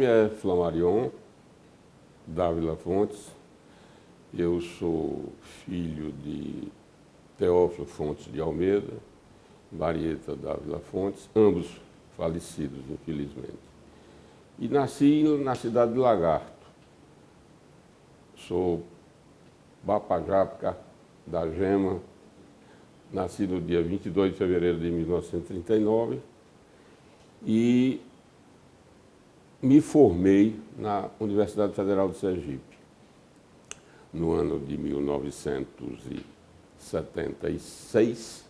nome é Flamarion Dávila Fontes. Eu sou filho de Teófilo Fontes de Almeida, Marieta Dávila Fontes, ambos falecidos, infelizmente. E nasci na cidade de Lagarto. Sou Bapajapca da Gema, nasci no dia 22 de fevereiro de 1939 e me formei na Universidade Federal de Sergipe no ano de 1976,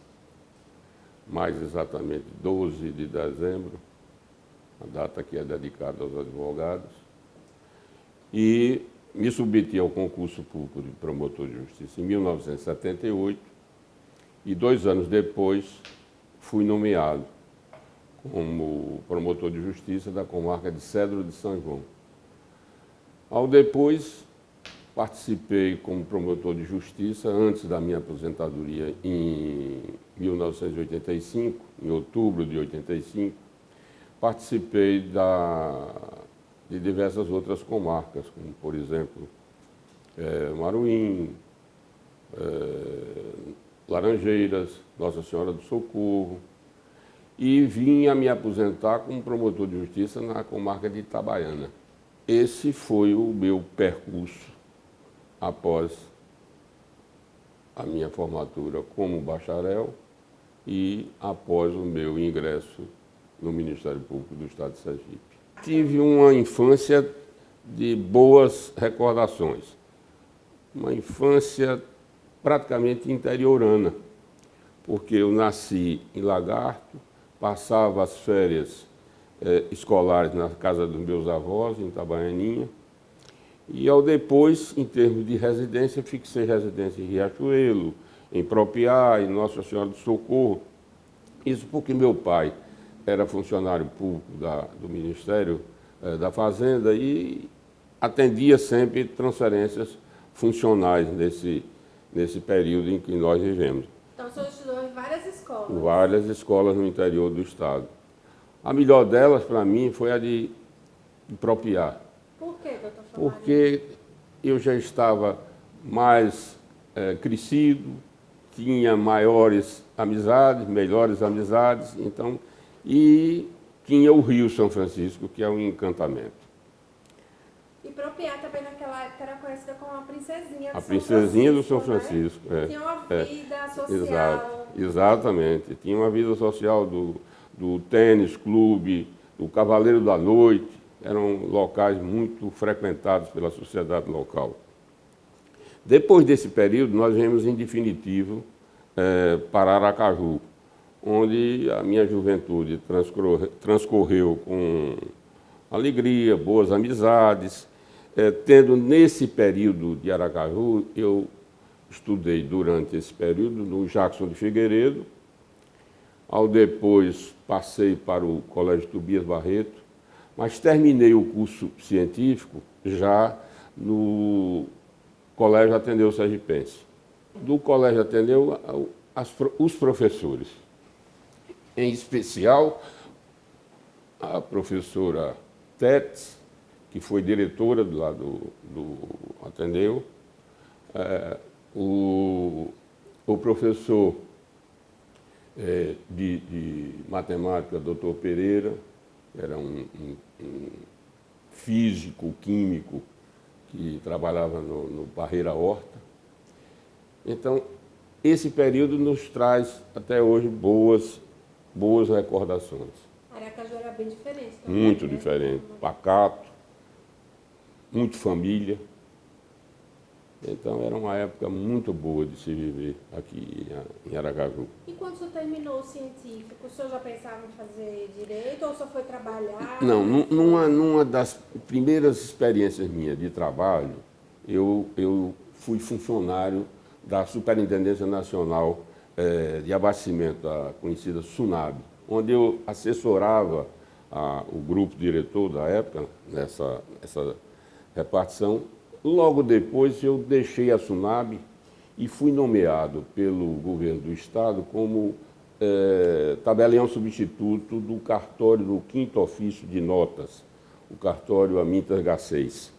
mais exatamente 12 de dezembro, a data que é dedicada aos advogados, e me submeti ao concurso público de promotor de justiça em 1978 e 2 anos depois fui nomeado como promotor de justiça da comarca de Cedro de São João. Ao depois, participei como promotor de justiça, antes da minha aposentadoria, em 1985, em outubro de 85, participei de diversas outras comarcas, como, por exemplo, Maruim, Laranjeiras, Nossa Senhora do Socorro, e vim a me aposentar como promotor de justiça na comarca de Itabaiana. Esse foi o meu percurso após a minha formatura como bacharel e após o meu ingresso no Ministério Público do Estado de Sergipe. Tive uma infância de boas recordações, uma infância praticamente interiorana, porque eu nasci em Lagarto, passava as férias escolares na casa dos meus avós, em Itabaianinha, e ao depois, em termos de residência, fixei residência em Riachuelo, em Propiá, em Nossa Senhora do Socorro. Isso porque meu pai era funcionário público do Ministério da Fazenda e atendia sempre transferências funcionais nesse período em que nós vivemos. Então, o senhor estudou em várias escolas? Várias escolas no interior do estado. A melhor delas, para mim, foi a de Propiá. Por quê, doutor Flamarion? Porque eu já estava mais crescido, tinha maiores amizades, melhores amizades, então, e tinha o Rio São Francisco, que é um encantamento. E Propiá também naquela época era conhecida como a princesinha do A princesinha do São Francisco. Né? Tinha uma vida social. Exato, exatamente. Tinha uma vida social do tênis clube, do Cavaleiro da Noite. Eram locais muito frequentados pela sociedade local. Depois desse período, nós viemos em definitivo para Aracaju, onde a minha juventude transcorreu com alegria, boas amizades. Tendo nesse período de Aracaju, eu estudei durante esse período no Jackson de Figueiredo. Ao depois passei para o Colégio Tobias Barreto, mas terminei o curso científico já no Colégio Ateneu Sergipense. Do Colégio Ateneu, os professores, em especial a professora Tetes, que foi diretora lá do Ateneu, o professor de matemática, doutor Pereira, era um físico, químico, que trabalhava no Barreira Horta. Então, esse período nos traz, até hoje, boas recordações. Aracaju era bem diferente também, Muito né? diferente, pacato, muito família. Então, era uma época muito boa de se viver aqui em Aracaju. E quando o senhor terminou o científico, o senhor já pensava em fazer direito ou só foi trabalhar? Não, numa das primeiras experiências minhas de trabalho, eu fui funcionário da Superintendência Nacional de Abastecimento, a conhecida SUNAB, onde eu assessorava o grupo diretor da época, nessa repartição. Logo depois eu deixei a SUNAB e fui nomeado pelo governo do estado como tabelião substituto do cartório do 5º ofício de notas, o cartório Amintas Garcês.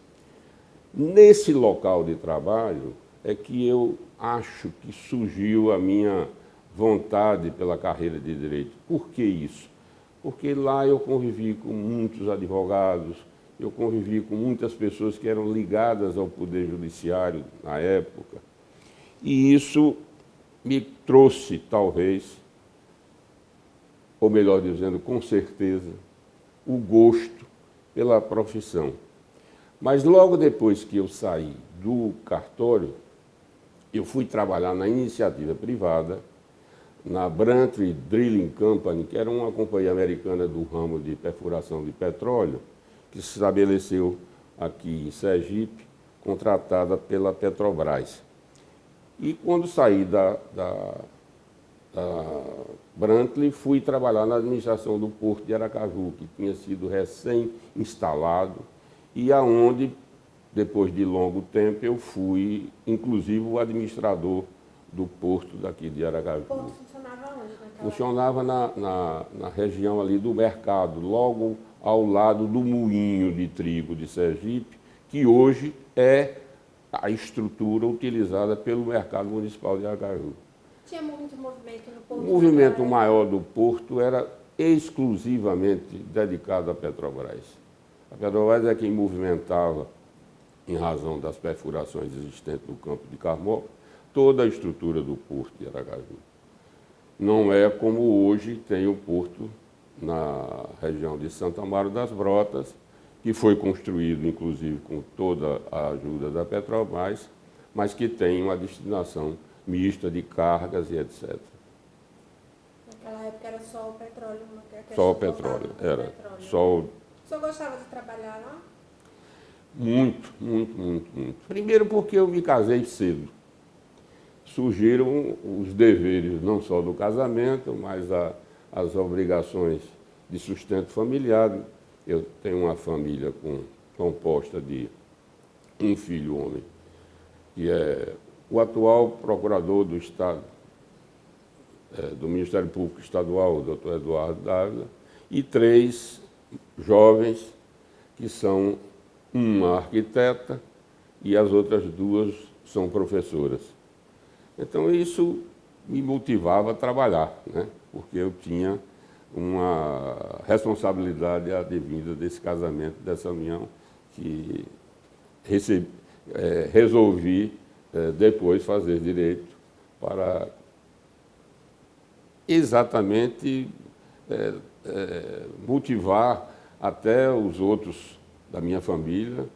Nesse local de trabalho é que eu acho que surgiu a minha vontade pela carreira de direito. Por que isso? Porque lá eu convivi com muitos advogados, eu convivi com muitas pessoas que eram ligadas ao Poder Judiciário na época, e isso me trouxe, talvez, ou melhor dizendo, com certeza, o gosto pela profissão. Mas logo depois que eu saí do cartório, eu fui trabalhar na iniciativa privada, na Brantly Drilling Company, que era uma companhia americana do ramo de perfuração de petróleo, que se estabeleceu aqui em Sergipe, contratada pela Petrobras. E quando saí da Brantly, fui trabalhar na administração do Porto de Aracaju, que tinha sido recém-instalado, e aonde, depois de longo tempo, eu fui, inclusive, o administrador do porto daqui de Aracaju. O porto funcionava onde? Funcionava na região ali do mercado, logo ao lado do moinho de trigo de Sergipe, que hoje é a estrutura utilizada pelo mercado municipal de Aracaju. Tinha muito movimento no porto? O movimento maior do porto era exclusivamente dedicado à Petrobras. A Petrobras é quem movimentava, em razão das perfurações existentes no campo de Carmópolis, toda a estrutura do porto de Aracaju. Não é como hoje tem o porto na região de Santo Amaro das Brotas, que foi construído, inclusive, com toda a ajuda da Petrobras, mas que tem uma destinação mista de cargas e etc. Naquela época era só o petróleo? Só o petróleo, era. Só o senhor gostava de trabalhar lá? Muito, muito, muito, muito. Primeiro porque eu me casei cedo. Surgiram os deveres não só do casamento, mas as obrigações de sustento familiar. Eu tenho uma família composta de um filho homem, que é o atual procurador do Estado, do Ministério Público Estadual, o doutor Eduardo Dávila, e 3 jovens que são uma arquiteta e as outras 2 são professoras. Então, isso me motivava a trabalhar, né? Porque eu tinha uma responsabilidade advinda desse casamento, dessa união, que resolvi depois fazer direito para exatamente motivar até os outros da minha família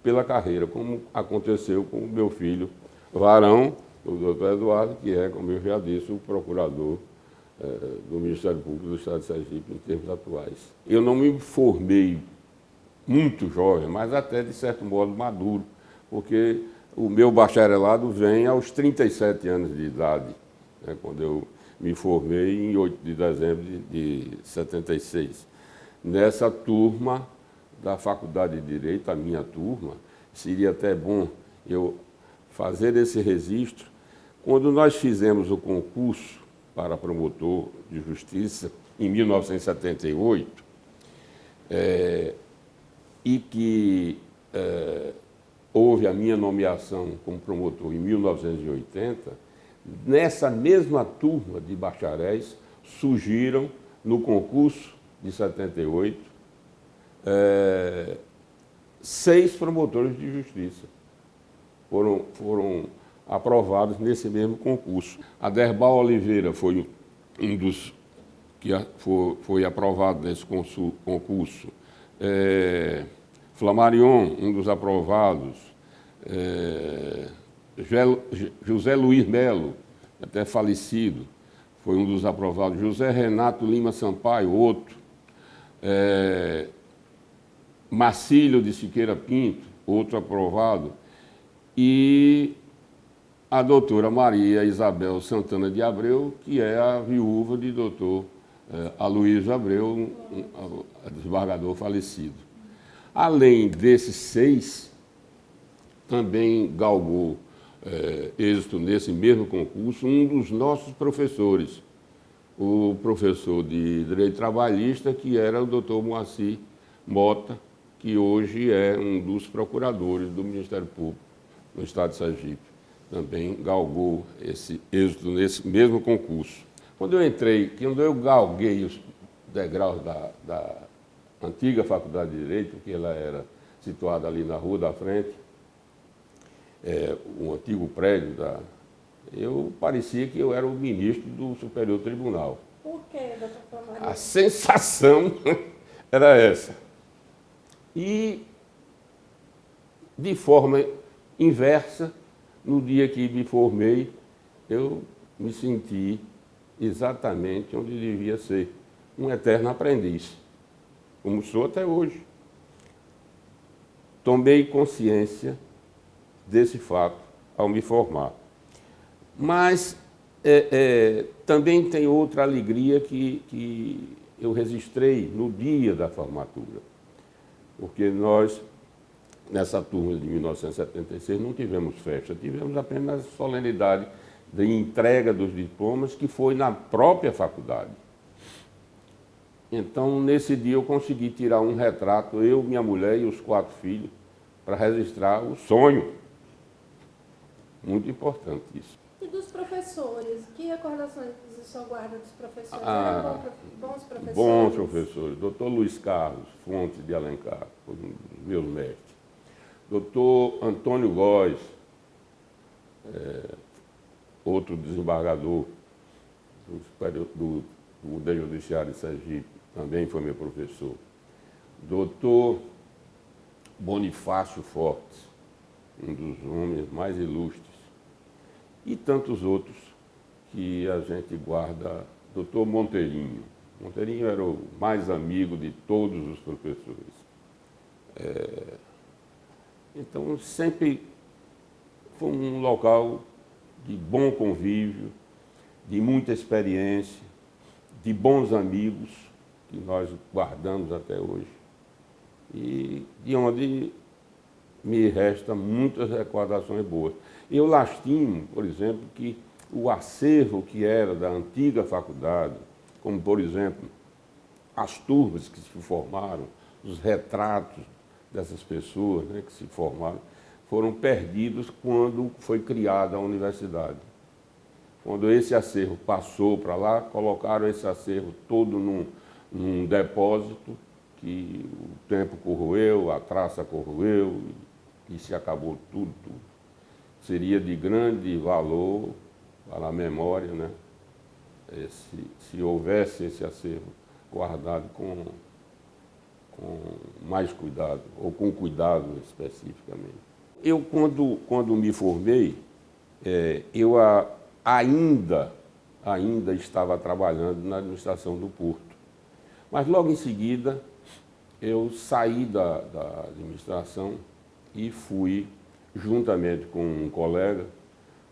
pela carreira, como aconteceu com o meu filho varão, o doutor Eduardo, que é, como eu já disse, o procurador do Ministério Público do Estado de Sergipe em termos atuais. Eu não me formei muito jovem, mas até, de certo modo, maduro, porque o meu bacharelado vem aos 37 anos de idade, né, quando eu me formei em 8 de dezembro de 76. Nessa turma da Faculdade de Direito, a minha turma, seria até bom eu fazer esse registro. Quando nós fizemos o concurso para promotor de justiça, em 1978, e que houve a minha nomeação como promotor em 1980, nessa mesma turma de bacharéis surgiram, no concurso de 78, 6 promotores de justiça. Foram aprovados nesse mesmo concurso. Aderbal Oliveira foi um dos que foi aprovado nesse concurso. Flamarion, um dos aprovados. José Luiz Melo, até falecido, foi um dos aprovados. José Renato Lima Sampaio, outro. Marcílio de Siqueira Pinto, outro aprovado. E a doutora Maria Isabel Santana de Abreu, que é a viúva de doutor Aloysio Abreu, desembargador falecido. Além desses 6, também galgou êxito nesse mesmo concurso um dos nossos professores, o professor de Direito Trabalhista, que era o doutor Moacir Mota, que hoje é um dos procuradores do Ministério Público no estado de Sergipe. Também galgou esse êxito nesse mesmo concurso. Quando eu galguei os degraus da antiga Faculdade de Direito, que ela era situada ali na Rua da Frente, o antigo prédio eu parecia que eu era o ministro do Superior Tribunal. Por quê, doutor Flamarion? A sensação era essa. E, de forma inversa, no dia que me formei, eu me senti exatamente onde devia ser, um eterno aprendiz, como sou até hoje. Tomei consciência desse fato ao me formar. Mas também tem outra alegria que eu registrei no dia da formatura, porque nós, nessa turma de 1976, não tivemos festa, tivemos apenas solenidade de entrega dos diplomas, que foi na própria faculdade. Então, nesse dia, eu consegui tirar um retrato, eu, minha mulher e os 4 filhos, para registrar o sonho. Muito importante isso. E dos professores? Que recordações o senhor guarda dos professores? Eram bons professores? Bons professores. Doutor Luiz Carlos Fontes de Alencar, foi um dos meus mestres. Doutor Antônio Góes, outro desembargador do Poder Judiciário de Sergipe, também foi meu professor. Doutor Bonifácio Fortes, um dos homens mais ilustres. E tantos outros que a gente guarda. Doutor Monteirinho. Monteirinho era o mais amigo de todos os professores. Então, sempre foi um local de bom convívio, de muita experiência, de bons amigos, que nós guardamos até hoje, e de onde me resta muitas recordações boas. Eu lastimo, por exemplo, que o acervo que era da antiga faculdade, como, por exemplo, as turmas que se formaram, os retratos dessas pessoas, né, que se formaram, foram perdidos quando foi criada a universidade. Quando esse acervo passou para lá, colocaram esse acervo todo num depósito que o tempo corroeu, a traça corroeu e se acabou tudo. Seria de grande valor para a memória, né, se houvesse esse acervo guardado com mais cuidado, ou com cuidado especificamente. Eu, quando me formei, eu ainda estava trabalhando na administração do Porto. Mas logo em seguida, eu saí da administração e fui, juntamente com um colega,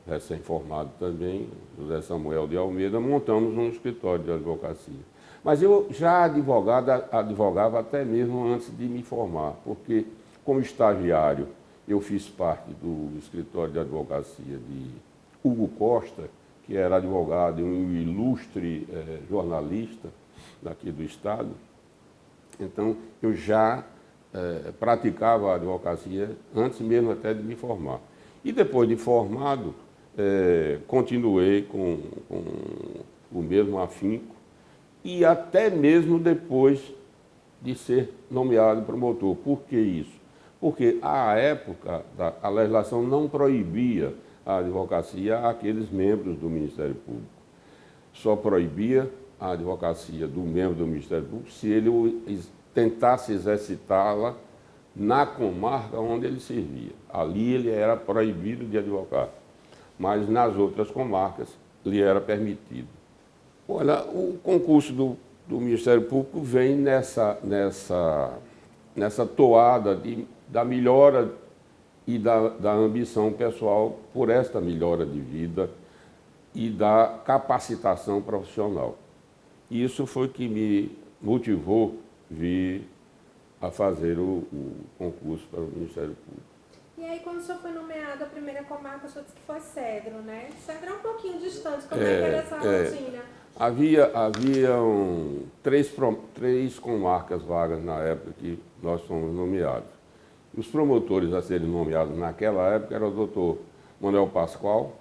recém-formado também, José Samuel de Almeida, montamos um escritório de advocacia. Mas eu já advogava até mesmo antes de me formar, porque, como estagiário, eu fiz parte do escritório de advocacia de Hugo Costa, que era advogado e um ilustre jornalista daqui do Estado. Então, eu já praticava a advocacia antes mesmo até de me formar. E depois de formado, continuei com o mesmo afinco, e até mesmo depois de ser nomeado promotor. Por que isso? Porque, à época, a legislação não proibia a advocacia àqueles membros do Ministério Público. Só proibia a advocacia do membro do Ministério Público se ele tentasse exercitá-la na comarca onde ele servia. Ali ele era proibido de advogar, mas nas outras comarcas lhe era permitido. Olha, o concurso do Ministério Público vem nessa toada da melhora e da ambição pessoal por esta melhora de vida e da capacitação profissional. Isso foi que me motivou a vir a fazer o concurso para o Ministério Público. E aí, quando o senhor foi nomeado a primeira comarca, o senhor disse que foi Cedro, né? Cedro é um pouquinho distante. Como é que era essa rotina? Haviam três comarcas vagas na época que nós fomos nomeados. Os promotores a serem nomeados naquela época era o doutor Manuel Pascoal,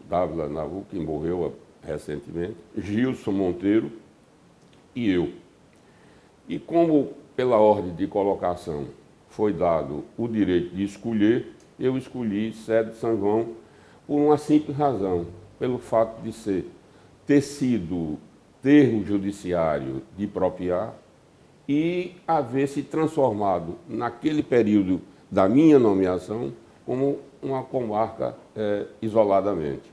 Dávila Navu, que morreu recentemente, Gilson Monteiro e eu. E como pela ordem de colocação foi dado o direito de escolher, eu escolhi Cedro de São João por uma simples razão, pelo fato de ter sido termo judiciário de Propriá e haver se transformado, naquele período da minha nomeação, como uma comarca isoladamente.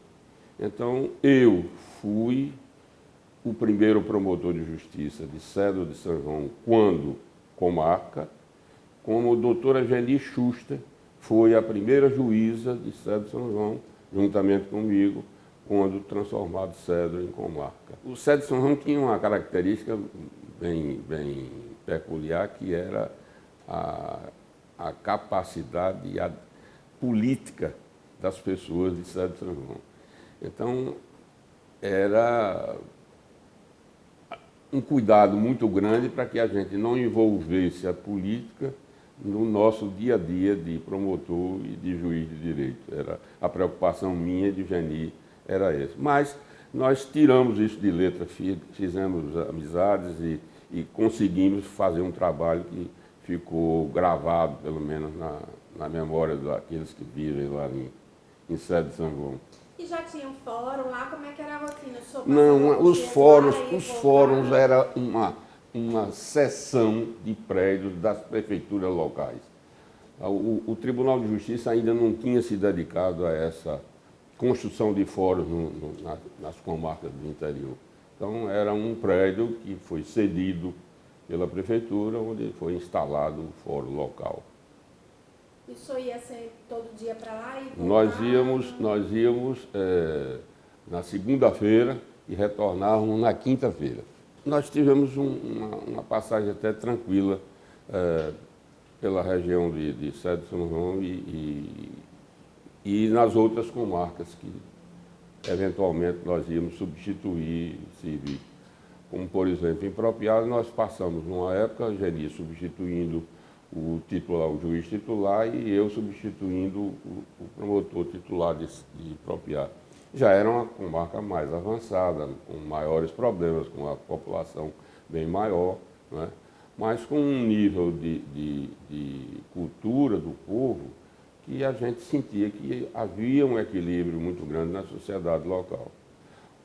Então, eu fui o primeiro promotor de justiça de Cedro de São João quando comarca, como a doutora Geni Schuster foi a primeira juíza de Cedro de São João, juntamente comigo, quando transformado Cedro em comarca. O Cedro de São João tinha uma característica bem peculiar, que era a capacidade e a política das pessoas de Cedro de São João. Então, era um cuidado muito grande para que a gente não envolvesse a política no nosso dia a dia de promotor e de juiz de direito. Era a preocupação minha e de Geni era essa. Mas nós tiramos isso de letra, fizemos amizades e conseguimos fazer um trabalho que ficou gravado, pelo menos na memória daqueles que vivem lá em Cedro de São João. E já tinha um fórum lá? Como é que era a rotina? Não, os fóruns era uma seção de prédios das prefeituras locais. O Tribunal de Justiça ainda não tinha se dedicado a essa construção de fóruns nas comarcas do interior. Então, era um prédio que foi cedido pela prefeitura, onde foi instalado o fórum local. Isso ia ser todo dia para lá e voltar? Nós íamos na segunda-feira e retornávamos na quinta-feira. Nós tivemos uma passagem até tranquila pela região de Cedro de São João e nas outras comarcas que, eventualmente, nós íamos substituir e servir. Como, por exemplo, em Propriá, nós passamos numa época, Geni substituindo o juiz titular e eu substituindo o promotor titular de Propriá. Já era uma comarca mais avançada, com maiores problemas, com a população bem maior, né? Mas com um nível de cultura do povo que a gente sentia que havia um equilíbrio muito grande na sociedade local.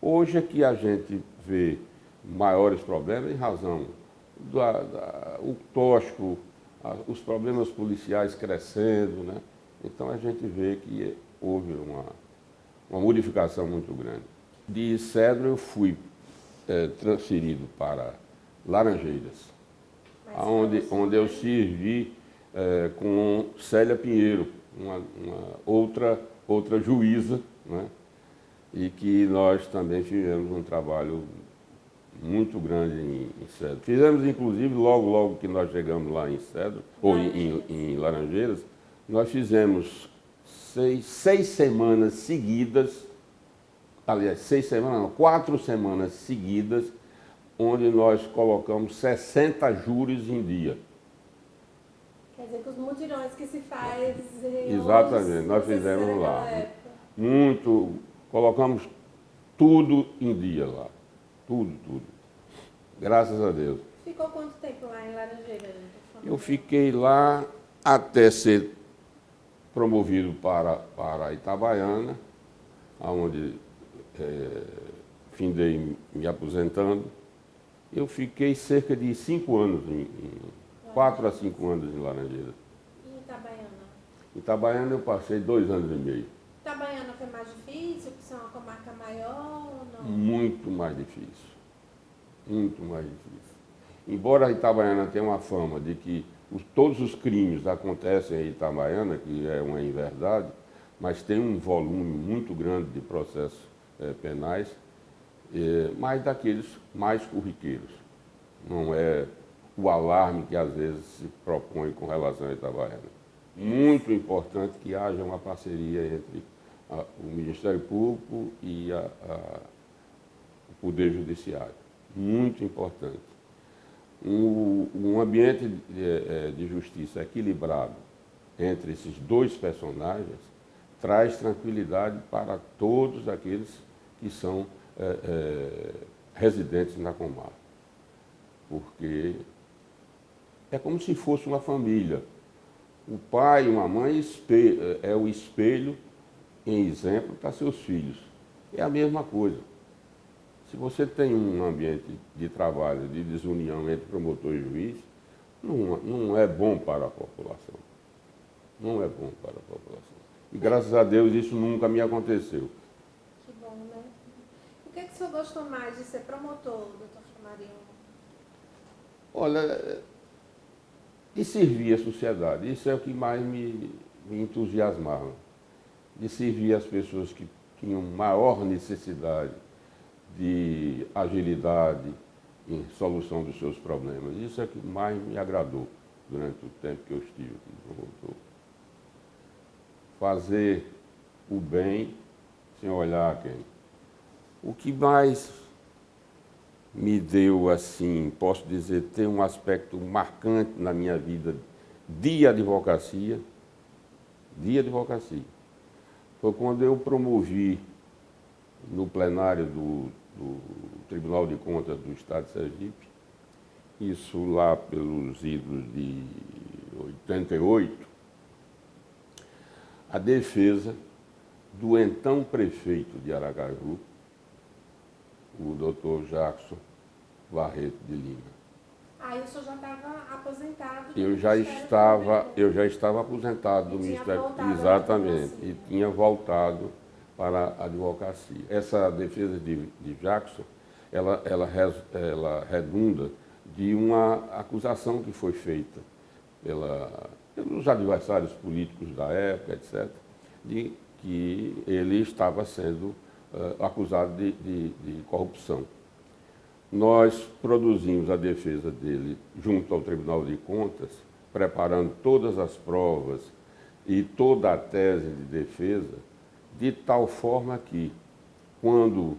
Hoje é que a gente vê maiores problemas em razão do tóxico, os problemas policiais crescendo, né? Então a gente vê que houve uma modificação muito grande. De Cedro eu fui transferido para Laranjeiras, onde eu servi com Célia Pinheiro, uma outra juíza, né? E que nós também fizemos um trabalho muito grande em Cedro. Fizemos, inclusive, logo que nós chegamos lá em Cedro, ou em Laranjeiras, nós fizemos seis semanas seguidas, aliás, 4 semanas seguidas, onde nós colocamos 60 júris em dia. Quer dizer, que os mutirões que se faz... Exatamente, nós fizemos lá. Colocamos tudo em dia lá. Tudo. Graças a Deus. Ficou quanto tempo lá em Laranjeiras? Eu fiquei lá até ser promovido para Itabaiana, onde findei me aposentando. Eu fiquei cerca de 5 anos, 4 a 5 anos em Laranjeiras. E Itabaiana? Itabaiana eu passei 2 anos e meio. Itabaiana foi mais difícil, por ser uma comarca maior ou não? Muito mais difícil. Muito mais difícil. Embora a Itabaiana tenha uma fama de que todos os crimes acontecem em Itabaiana, que é uma inverdade, mas tem um volume muito grande de processos penais, mas daqueles mais corriqueiros. Não é o alarme que às vezes se propõe com relação a Itabaiana. muito importante que haja uma parceria entre o Ministério Público e o Poder Judiciário. Muito importante. Um ambiente de justiça equilibrado entre esses dois personagens traz tranquilidade para todos aqueles que são residentes na comarca. Porque é como se fosse uma família. O pai e uma mãe é o espelho em exemplo para seus filhos. É a mesma coisa. Se você tem um ambiente de trabalho, de desunião entre promotor e juiz, não é bom para a população. Não é bom para a população. E graças a Deus isso nunca me aconteceu. Que bom, né? O que o senhor gostou mais de ser promotor, doutor Flamarino? Olha, de servir a sociedade, isso é o que mais me entusiasmava. De servir as pessoas que tinham maior necessidade de agilidade em solução dos seus problemas. Isso é o que mais me agradou durante o tempo que eu estive aqui como promotor. Fazer o bem sem olhar a quem. O que mais me deu, assim, posso dizer, ter um aspecto marcante na minha vida de advocacia, foi quando eu promovi no plenário do Tribunal de Contas do Estado de Sergipe, isso lá pelos idos de 88, a defesa do então prefeito de Aracaju, o doutor Jackson Barreto de Lima. Aí o senhor já estava aposentado? Eu já estava aposentado do Ministério. Exatamente, e tinha voltado para a advocacia. Essa defesa de Jackson, ela redunda de uma acusação que foi feita pelos adversários políticos da época, etc., de que ele estava sendo acusado de corrupção. Nós produzimos a defesa dele junto ao Tribunal de Contas, preparando todas as provas e toda a tese de defesa, de tal forma que, quando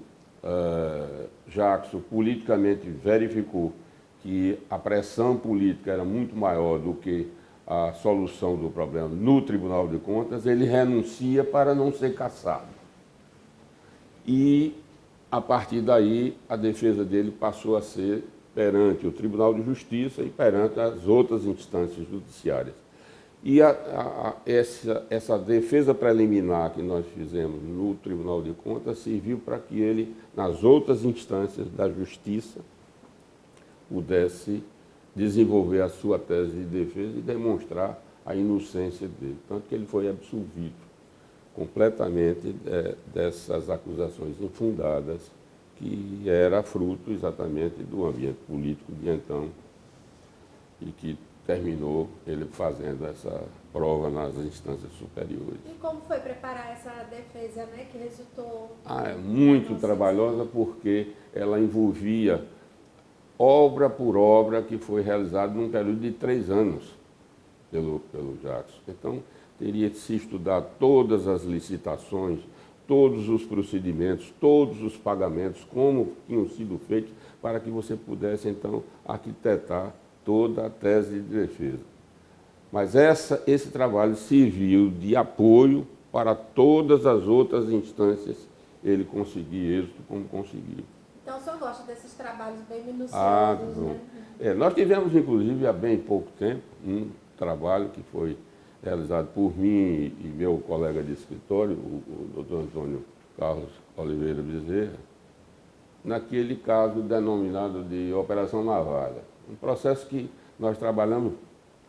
Jackson politicamente verificou que a pressão política era muito maior do que a solução do problema no Tribunal de Contas, ele renuncia para não ser cassado. E, a partir daí, a defesa dele passou a ser perante o Tribunal de Justiça e perante as outras instâncias judiciárias. E essa defesa preliminar que nós fizemos no Tribunal de Contas serviu para que ele, nas outras instâncias da Justiça, pudesse desenvolver a sua tese de defesa e demonstrar a inocência dele. Tanto que ele foi absolvido completamente dessas acusações infundadas, que era fruto exatamente do ambiente político de então, e que terminou ele fazendo essa prova nas instâncias superiores. E como foi preparar essa defesa, né, que resultou... É muito trabalhosa, porque ela envolvia obra por obra que foi realizada num período de 3 anos pelo Jackson. Então, teria que se estudar todas as licitações, todos os procedimentos, todos os pagamentos, como tinham sido feitos, para que você pudesse, então, arquitetar toda a tese de defesa. Mas esse trabalho serviu de apoio para todas as outras instâncias ele conseguir êxito como conseguiu. Então, o senhor gosta desses trabalhos bem minuciosos, né? Nós tivemos, inclusive, há bem pouco tempo, um trabalho que foi realizado por mim e meu colega de escritório, o doutor Antônio Carlos Oliveira Bezerra, naquele caso denominado de Operação Navalha. Um processo que nós trabalhamos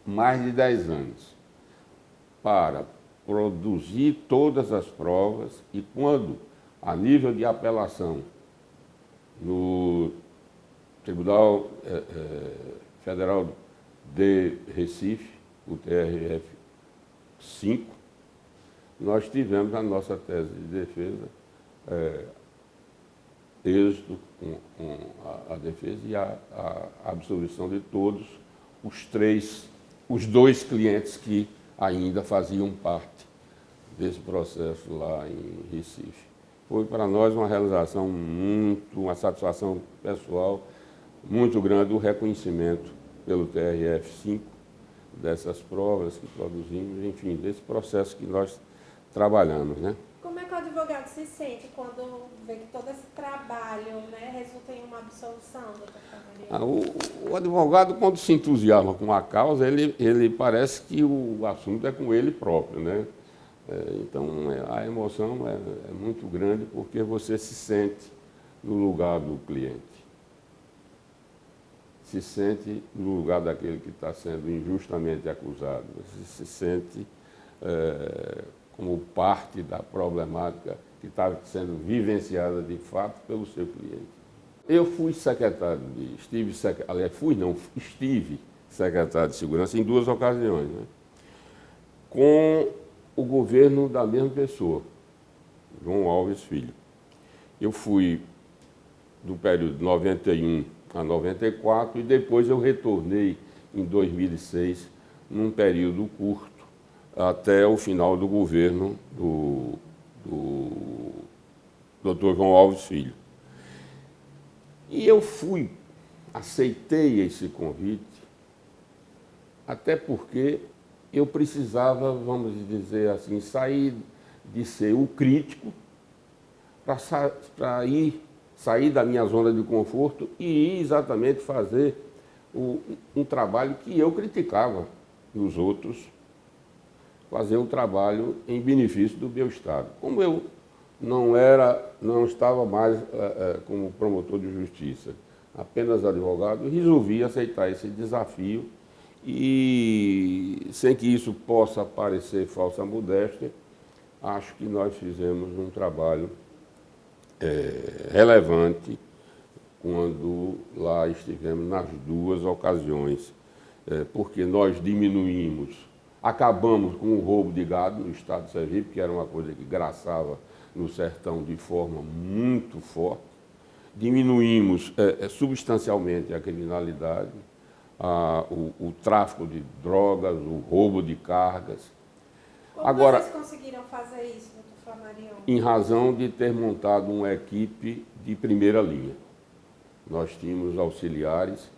mais de 10 anos para produzir todas as provas e, quando, a nível de apelação, no Tribunal Federal de Recife, o TRF-5, nós tivemos a nossa tese de defesa êxito com a defesa e a absolvição de todos os 2 clientes que ainda faziam parte desse processo lá em Recife. Foi para nós uma realização uma satisfação pessoal muito grande o reconhecimento pelo TRF-5 dessas provas que produzimos, enfim, desse processo que nós trabalhamos, né? Como é que o advogado se sente quando vê que todo esse trabalho, né, resulta em uma absolução, doutor Famario? O advogado, quando se entusiasma com a causa, ele parece que o assunto é com ele próprio, né? Então, a emoção é muito grande porque você se sente no lugar do cliente. Se sente no lugar daquele que está sendo injustamente acusado. Você se sente como parte da problemática que está sendo vivenciada de fato pelo seu cliente. Eu fui secretário estive secretário de Segurança em 2 ocasiões, né? Com o governo da mesma pessoa, João Alves Filho. Eu fui do período de 91 a 94 e depois eu retornei em 2006, num período curto, até o final do governo do Dr. João Alves Filho. E eu aceitei esse convite, até porque eu precisava, vamos dizer assim, sair de ser o crítico para sair da minha zona de conforto e ir exatamente fazer um trabalho que eu criticava nos outros, fazer um trabalho em benefício do meu Estado. Como eu não estava mais como promotor de justiça, apenas advogado, resolvi aceitar esse desafio e, sem que isso possa parecer falsa modéstia, acho que nós fizemos um trabalho relevante quando lá estivemos nas 2 ocasiões, porque nós acabamos com o roubo de gado no estado de Sergipe, que era uma coisa que graçava no sertão de forma muito forte, diminuímos substancialmente a criminalidade, o tráfico de drogas, o roubo de cargas. Como vocês conseguiram fazer isso, doutor Famario? Em razão de ter montado uma equipe de primeira linha. Nós tínhamos auxiliares,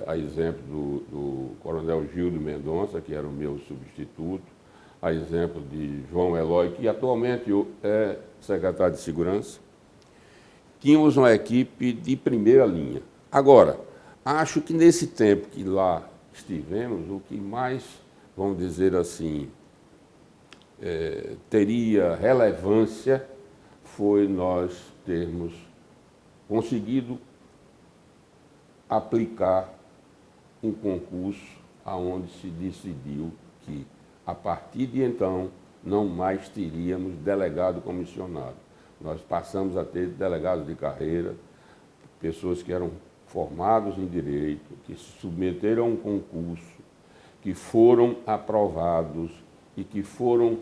a exemplo do coronel Gildo Mendonça, que era o meu substituto, a exemplo de João Eloy, que atualmente é secretário de Segurança. Tínhamos uma equipe de primeira linha. Agora, acho que nesse tempo que lá estivemos, o que mais, vamos dizer assim, teria relevância foi nós termos conseguido aplicar um concurso aonde se decidiu que, a partir de então, não mais teríamos delegado comissionado. Nós passamos a ter delegados de carreira, pessoas que eram formados em direito, que se submeteram a um concurso, que foram aprovados e que foram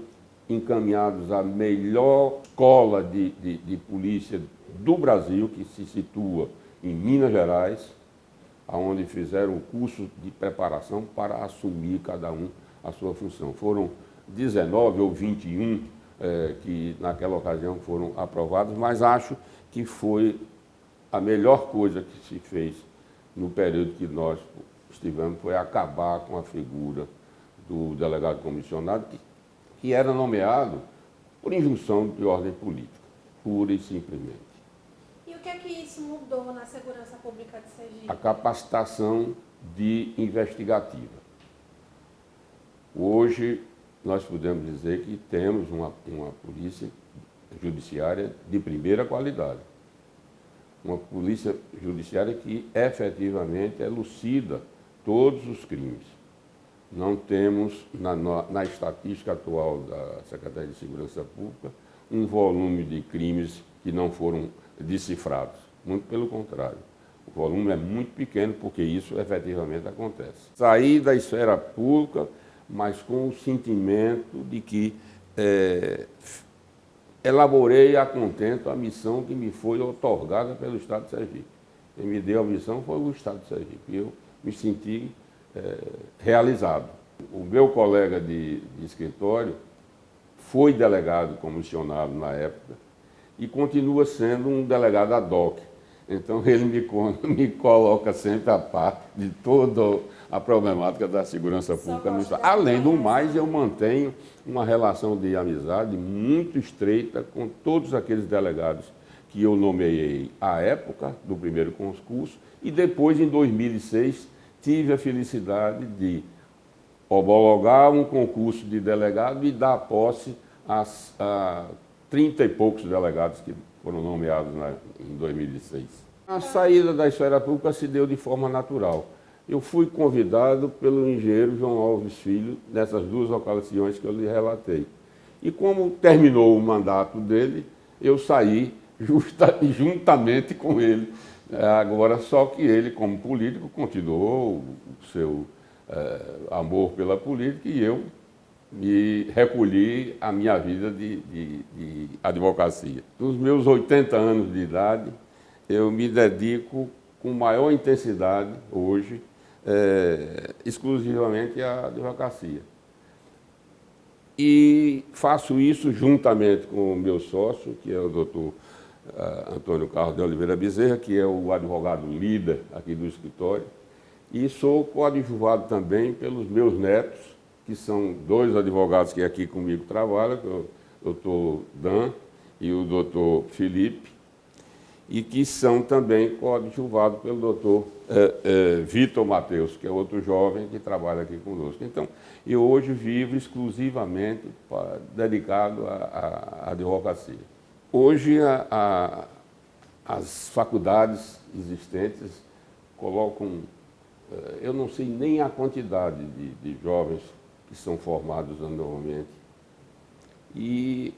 encaminhados à melhor escola de polícia do Brasil, que se situa em Minas Gerais, onde fizeram o curso de preparação para assumir cada um a sua função. Foram 19 ou 21 que naquela ocasião foram aprovados, mas acho que foi a melhor coisa que se fez no período que nós estivemos, foi acabar com a figura do delegado comissionado, que era nomeado por injunção de ordem política, pura e simplesmente. E o que é que isso mudou na segurança pública de Sergipe? A capacitação investigativa. Hoje, nós podemos dizer que temos uma polícia judiciária de primeira qualidade. Uma polícia judiciária que efetivamente elucida todos os crimes. Não temos, na estatística atual da Secretaria de Segurança Pública, um volume de crimes que não foram decifrados. Muito pelo contrário. O volume é muito pequeno porque isso efetivamente acontece. Saí da esfera pública, mas com o sentimento de que elaborei a contento a missão que me foi otorgada pelo Estado de Sergipe. Quem me deu a missão foi o Estado de Sergipe. Eu me senti realizado. O meu colega de escritório foi delegado comissionado na época e continua sendo um delegado ad hoc. Então ele me coloca sempre a par de toda a problemática da segurança pública no Estado. Além do mais, eu mantenho uma relação de amizade muito estreita com todos aqueles delegados que eu nomeei à época do primeiro concurso e depois, em 2006, tive a felicidade de homologar um concurso de delegado e dar posse a 30 e poucos delegados que foram nomeados em 2006. A saída da esfera pública se deu de forma natural. Eu fui convidado pelo engenheiro João Alves Filho nessas duas ocasiões que eu lhe relatei. E como terminou o mandato dele, eu saí juntamente com ele. Agora, só que ele, como político, continuou o seu amor pela política e eu me recolhi a minha vida de advocacia. Nos meus 80 anos de idade, eu me dedico com maior intensidade hoje, exclusivamente à advocacia. E faço isso juntamente com o meu sócio, que é o doutor Antônio Carlos de Oliveira Bezerra, que é o advogado líder aqui do escritório, e sou coadjuvado também pelos meus netos, que são dois advogados que aqui comigo trabalham, que é o doutor Dan e o doutor Felipe, e que são também coadjuvados pelo doutor Vitor Mateus, que é outro jovem que trabalha aqui conosco. Então, eu hoje vivo exclusivamente dedicado à advocacia. Hoje, as faculdades existentes colocam, eu não sei nem a quantidade de jovens que são formados anualmente, e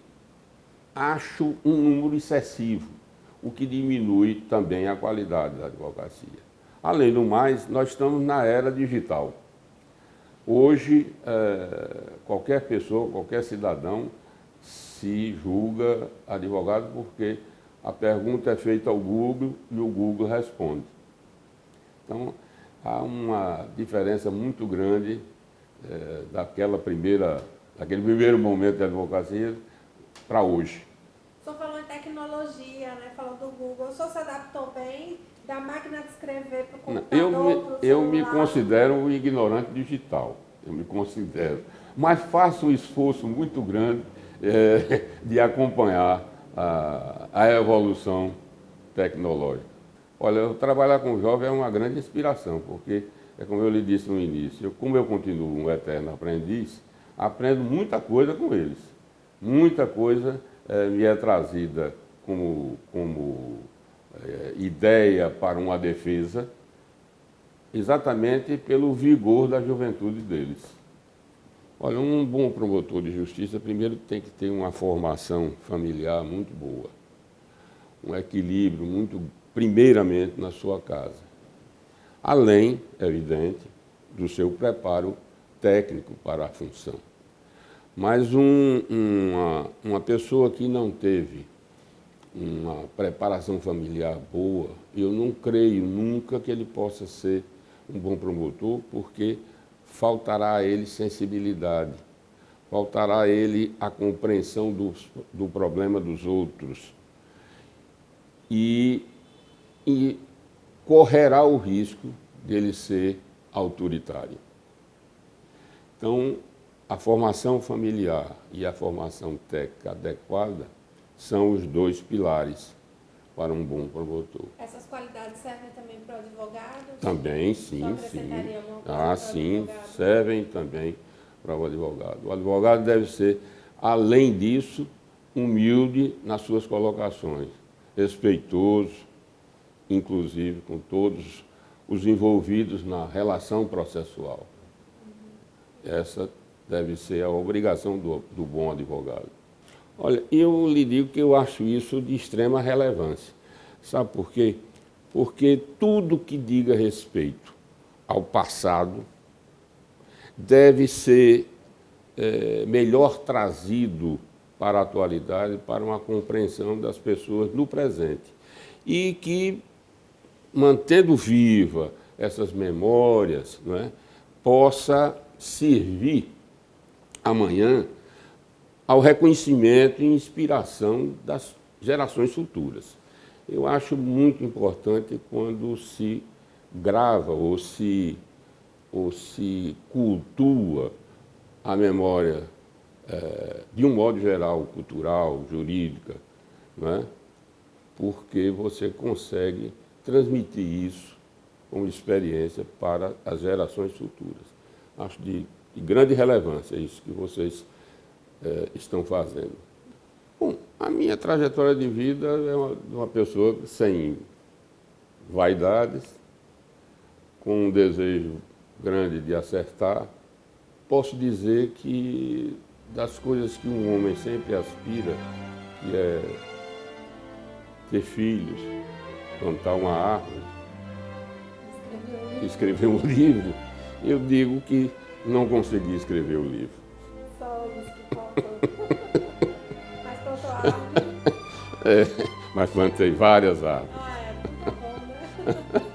acho um número excessivo, o que diminui também a qualidade da advocacia. Além do mais, nós estamos na era digital. Hoje, qualquer pessoa, qualquer cidadão se julga advogado porque a pergunta é feita ao Google e o Google responde. Então, há uma diferença muito grande daquele primeiro momento de advocacia para hoje. O senhor falou em tecnologia, né? Falou do Google. O senhor se adaptou bem da máquina de escrever para o computador? Eu me considero um ignorante digital, eu me considero. Mas faço um esforço muito grande de acompanhar a evolução tecnológica. Olha, eu trabalhar com jovem é uma grande inspiração, porque, como eu lhe disse no início, como eu continuo um eterno aprendiz, aprendo muita coisa com eles. Muita coisa me é trazida como ideia para uma defesa, exatamente pelo vigor da juventude deles. Olha, um bom promotor de justiça, primeiro tem que ter uma formação familiar muito boa, um equilíbrio muito, primeiramente, na sua casa. Além, é evidente, do seu preparo técnico para a função. Mas uma pessoa que não teve uma preparação familiar boa, eu não creio nunca que ele possa ser um bom promotor, porque faltará a ele sensibilidade, faltará a ele a compreensão do problema dos outros e correrá o risco dele ser autoritário. Então, a formação familiar e a formação técnica adequada são os dois pilares para um bom promotor. Essas qualidades servem também para o advogado? Também, sim, sim. Servem também para o advogado. O advogado deve ser, além disso, humilde nas suas colocações, respeitoso, inclusive com todos os envolvidos na relação processual. Essa deve ser a obrigação do bom advogado. Olha, eu lhe digo que eu acho isso de extrema relevância. Sabe por quê? Porque tudo que diga respeito ao passado deve ser melhor trazido para a atualidade, para uma compreensão das pessoas no presente. E que, mantendo viva essas memórias, não é, possa servir amanhã ao reconhecimento e inspiração das gerações futuras. Eu acho muito importante quando se grava ou se cultua a memória, de um modo geral, cultural, jurídica, né? Porque você consegue transmitir isso como experiência para as gerações futuras. Acho de grande relevância isso que vocês estão fazendo. Bom, a minha trajetória de vida é de uma pessoa sem vaidades, com um desejo grande de acertar. Posso dizer que das coisas que um homem sempre aspira, que é ter filhos, plantar uma árvore, escrever um livro, eu digo que não consegui escrever o livro. Só isso que faltou. Mas plantou a árvore. Mas plantei várias árvores. Ah, é muito bom, né?